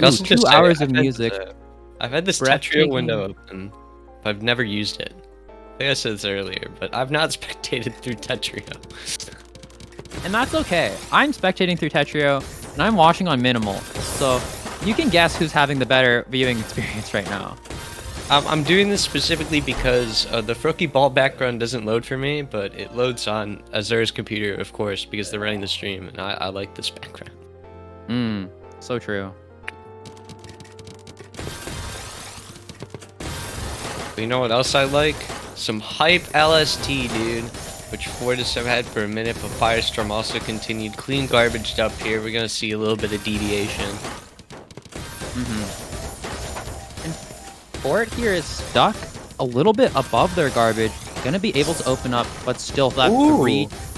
Ooh, 2 hours of I've had music. I've had this Tetrio Breathtaking. window open, but I've never used it. I think I said this earlier, but I've not spectated through Tetrio. And that's okay. I'm spectating through Tetrio, and I'm watching on minimal. So you can guess who's having the better viewing experience right now. I'm doing this specifically because the Froakie Ball background doesn't load for me, but it loads on Azur's computer, of course, because they're running the stream, and I like this background. So true. But you know what else I like? Some hype LST, dude. Which fortissim had for a minute, but FireStorm also continued. Clean garbaged up here. We're gonna see a little bit of deviation. And Fort here is stuck a little bit above their garbage. Gonna be able to open up, but still that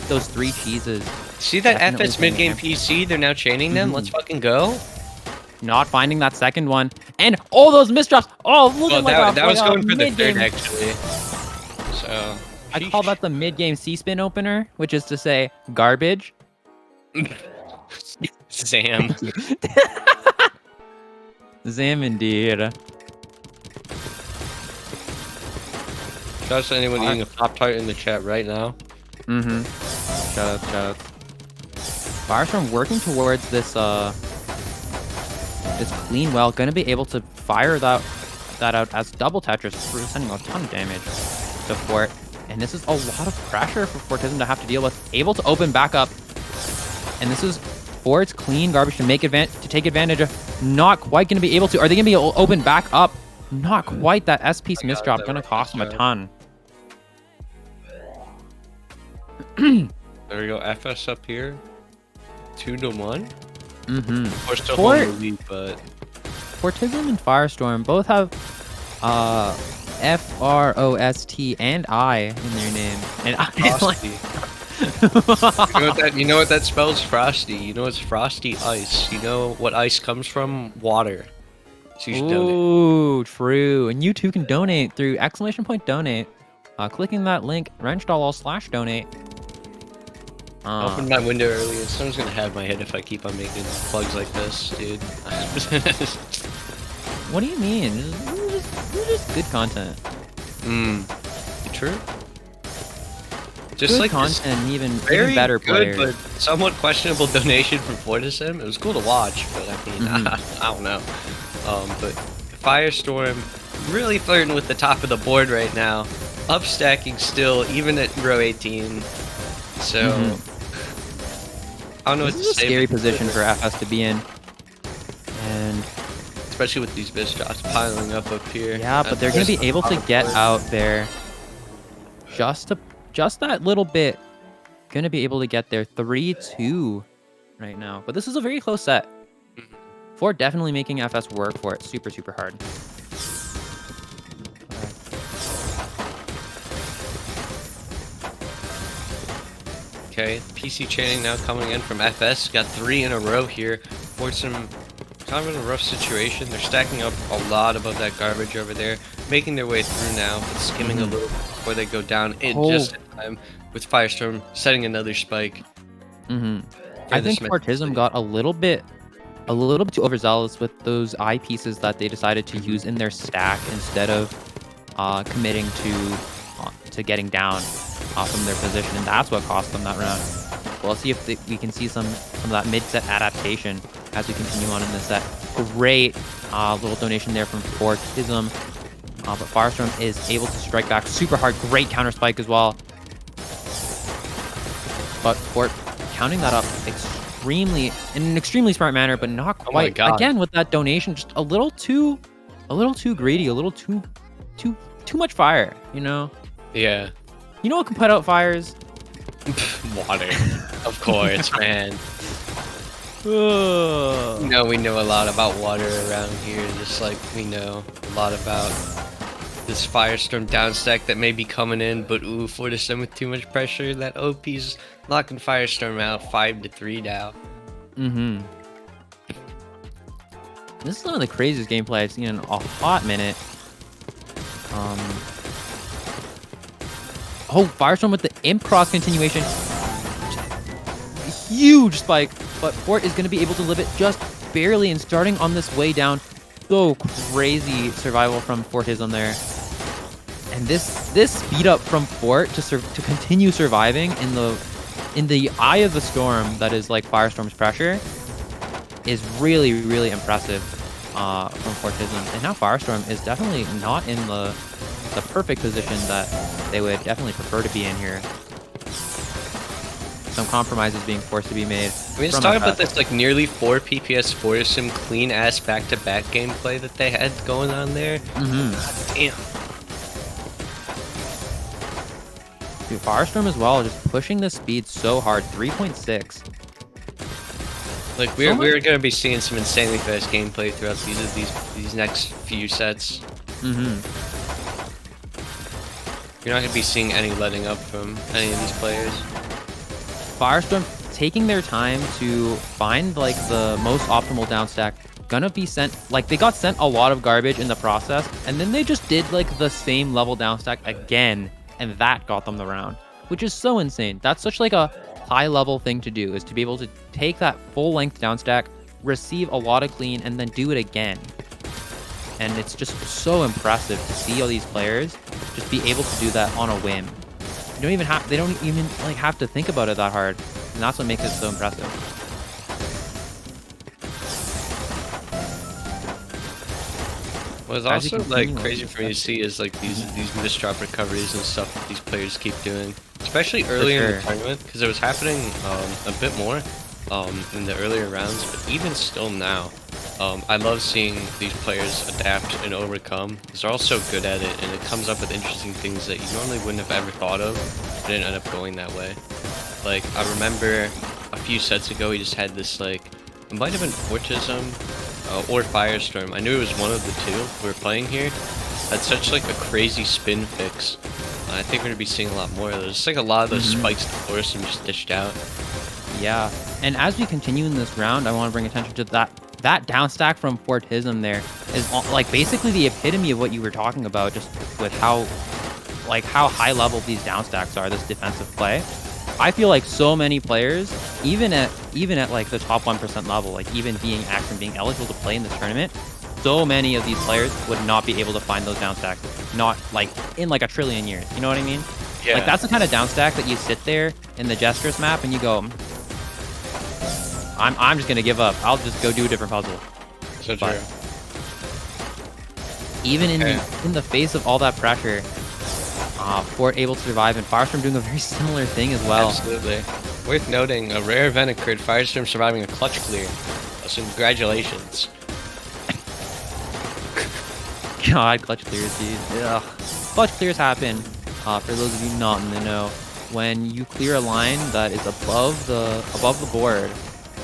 those three cheeses. See that Definitely FS mid-game PC? They're now chaining them. Let's fucking go. Not finding that second one. And all those misdrops. Oh, look at that was going for the third, actually. So I call that the mid-game C-spin opener, which is to say garbage. Zam. Zam indeed. Shout out to anyone eating a Pop-Tart in the chat right now. Shout out. FireStorm working towards this this clean well, gonna be able to fire that out as double Tetris, sending a ton of damage to Fort. And this is a lot of pressure for fortissim to have to deal with. Able to open back up. And this is Fort's clean garbage to take advantage of. Not quite gonna be able to. Are they gonna be able to open back up? Not quite. That S-piece misdrop gonna cost them a ton. There we go. FS up here. 2-1. We're still holding the lead, but fortissim and FireStorm both have F-R-O-S-T and I in their name. And Frosty. You know what that spells? Frosty. You know it's frosty ice. You know what ice comes from? Water. So you should donate. Ooh, true. And you too can donate through !donate. Clicking that link, wrench.all/donate. I opened my window earlier. Someone's gonna have my head if I keep on making plugs like this, dude. What do you mean? This is just good content. True. Just good like content, and even better good, players. but somewhat questionable donation from fortissim. It was cool to watch, but I mean, I don't know. But FireStorm really flirting with the top of the board right now, up stacking still, even at row 18. So I don't know what to say. This is a scary position for FS to be in, and especially with these misdrops piling up here. Yeah, but they're gonna be able to get out there just that little bit. Gonna be able to get there 3-2 right now. But this is a very close set. Fort definitely making FS work for it super hard. Okay, PC chaining now coming in from FS. Got 3 in a row here. fortissim kind of in a rough situation. They're stacking up a lot above that garbage over there, making their way through now, but skimming a little before they go down just in time, with FireStorm setting another spike. I think fortissim got a little bit too overzealous with those eyepieces that they decided to use in their stack instead of committing to getting down from their position, and that's what cost them that round. We'll see if we can see some of that mid-set adaptation as we continue on in this set. Great little donation there from fortissim, but FireStorm is able to strike back super hard. Great counter spike as well, but Fort counting that up in an extremely smart manner, but not quite. Again, with that donation, just a little too greedy, a little too much fire. You know? Yeah. You know what can put out fires? Water, of course, man. We know a lot about water around here, just like we know a lot about this FireStorm downstack that may be coming in, but fortissim with too much pressure. That OP's locking FireStorm out 5-3 now. This is one of the craziest gameplay I've seen in a hot minute. FireStorm with the imp cross continuation. Huge spike, but Fort is going to be able to live it just barely, and starting on this way down. So crazy survival from fortissim there. And this speed up from Fort to continue surviving in the eye of the storm that is like FireStorm's pressure is really, really impressive from fortissim. And now FireStorm is definitely not in the perfect position that they would definitely prefer to be in here. Some compromises being forced to be made. I mean, let's talk about this like nearly 4 PPS fortissim clean ass back-to-back gameplay that they had going on there. Damn. Dude, FireStorm as well, just pushing the speed so hard. 3.6. Like we're gonna be seeing some insanely fast gameplay throughout these next few sets. You're not gonna be seeing any letting up from any of these players. FireStorm taking their time to find like the most optimal downstack. Gonna be sent, like they got sent a lot of garbage in the process, and then they just did like the same level downstack again, and that got them the round, which is so insane. That's such like a high level thing to do, is to be able to take that full length downstack, receive a lot of clean, and then do it again. And it's just so impressive to see all these players just be able to do that on a whim. They don't even like have to think about it that hard, and that's what makes it so impressive. What's also like crazy for me to see is like these misdrop recoveries and stuff that these players keep doing, especially early in the tournament, because it was happening a bit more in the earlier rounds, but even still now, I love seeing these players adapt and overcome, because they're all so good at it, and it comes up with interesting things that you normally wouldn't have ever thought of, but didn't end up going that way. Like, I remember a few sets ago, he just had this, like, it might have been fortissim or FireStorm. I knew it was one of the two we were playing here. That's such, like, a crazy spin fix. I think we're going to be seeing a lot more of those. It's like a lot of those spikes to fortissim just dished out. Yeah, and as we continue in this round, I want to bring attention to that downstack from fortissim there is like basically the epitome of what you were talking about, just with how high level these downstacks are, this defensive play. I feel like so many players, even at like the top 1% level, like even being X and being eligible to play in this tournament, so many of these players would not be able to find those downstacks, not like in like a trillion years. You know what I mean? Yeah. Like that's the kind of downstack that you sit there in the Gestress map and you go, I'm just gonna give up. I'll just go do a different puzzle. So true. But even in the face of all that pressure, Fort able to survive, and FireStorm doing a very similar thing as well. Absolutely. Worth noting, a rare event occurred, FireStorm surviving a clutch clear. So congratulations. God, clutch clears, dude. Ugh. Clutch clears happen, for those of you not in the know, when you clear a line that is above the board.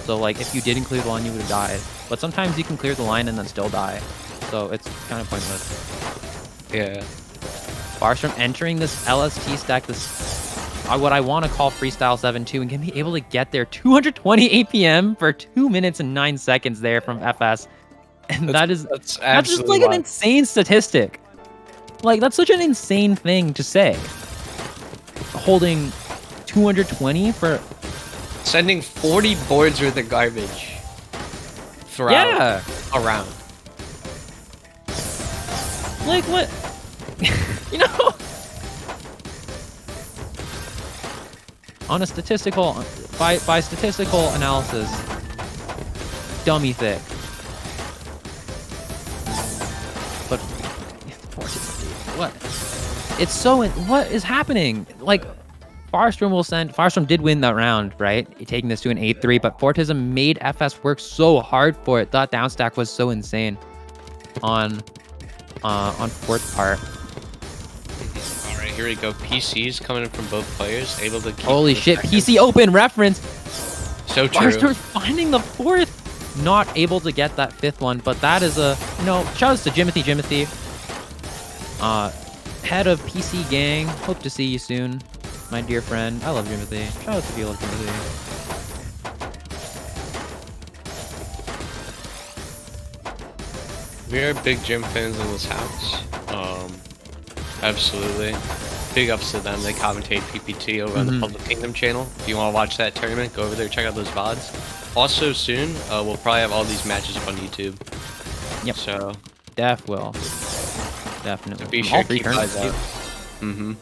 So like if you didn't clear the line, you would have died. But sometimes you can clear the line and then still die. So it's kind of pointless. Yeah. FireStorm entering this LST stack, this what I want to call Freestyle 7-2, and can be able to get there 220 APM for 2 minutes and 9 seconds there from FS. And that's just like an insane statistic. Like that's such an insane thing to say. Holding 220 for sending 40 boards worth of garbage throughout a round. Like what? You know, on a statistical, by statistical analysis, dummy thick. But what? It's so. What is happening? Like, FireStorm did win that round, right? Taking this to an 8-3, but fortissim made FS work so hard for it. That downstack was so insane on Fort's part. All right, here we go. PCs coming in from both players, able to keep. Holy shit! PC open reference. So true. FireStorm's finding the fourth, not able to get that fifth one, but that is a shout outs to Jimothy. Head of PC gang. Hope to see you soon, my dear friend. I love Jimothy. Shout out to you, love Jimothy. We are big gym fans in this house. Absolutely. Big ups to them. They commentate PPT over on the Puzzle Kingdom channel. If you want to watch that tournament, go over there, check out those VODs. also soon, we'll probably have all these matches up on YouTube. Yep. So definitely. be All sure to 3 keep eyes turns. out. Mm-hmm.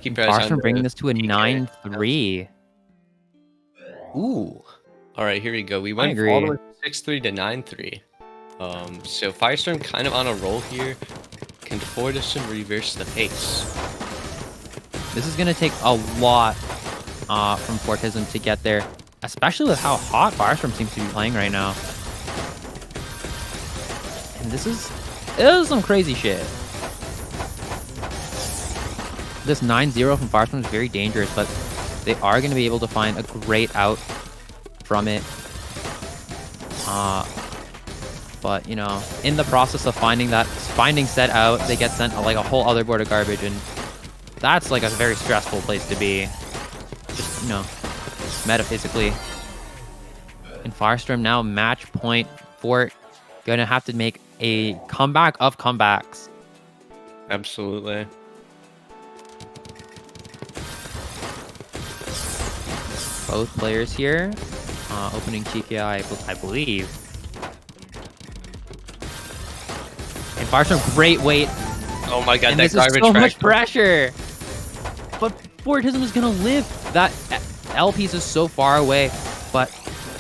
Keep your eyes on FireStorm bringing the this to a PK. 9-3. Ooh. All right, here we go. We I went all the agree. way from 6-3 to 9-3. So FireStorm kind of on a roll here. Can fortissim reverse the pace? This is gonna take a lot from fortissim to get there, especially with how hot FireStorm seems to be playing right now. And this is some crazy shit. This 9-0 from FireStorm is very dangerous, but they are going to be able to find a great out from it. But, you know, in the process of finding said out, they get sent like a whole other board of garbage, and that's like a very stressful place to be. Just, you know, metaphysically. And FireStorm now match point Fort. Gonna have to make a comeback of comebacks. Absolutely. Both players here. Opening TKI, I believe. And FireStorm, great weight. Oh my god, And that this is garbage so track. much pressure. But fortissim is gonna live. That L piece is so far away, but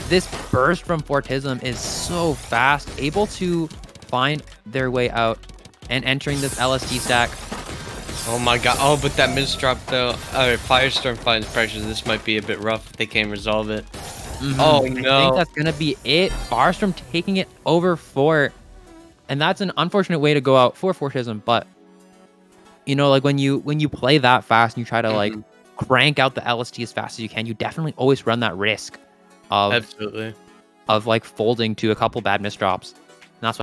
this burst from fortissim is so fast, able to find their way out and entering this LSD stack. Oh my god. Oh, but that misdrop though. FireStorm finds pressure. This might be a bit rough if they can't resolve it. Oh I no. think that's gonna be it. FireStorm taking it over Fort. And that's an unfortunate way to go out for fortissim, but you know, like when you play that fast and you try to like crank out the LST as fast as you can, you definitely always run that risk of Absolutely. of like folding to a couple bad misdrops.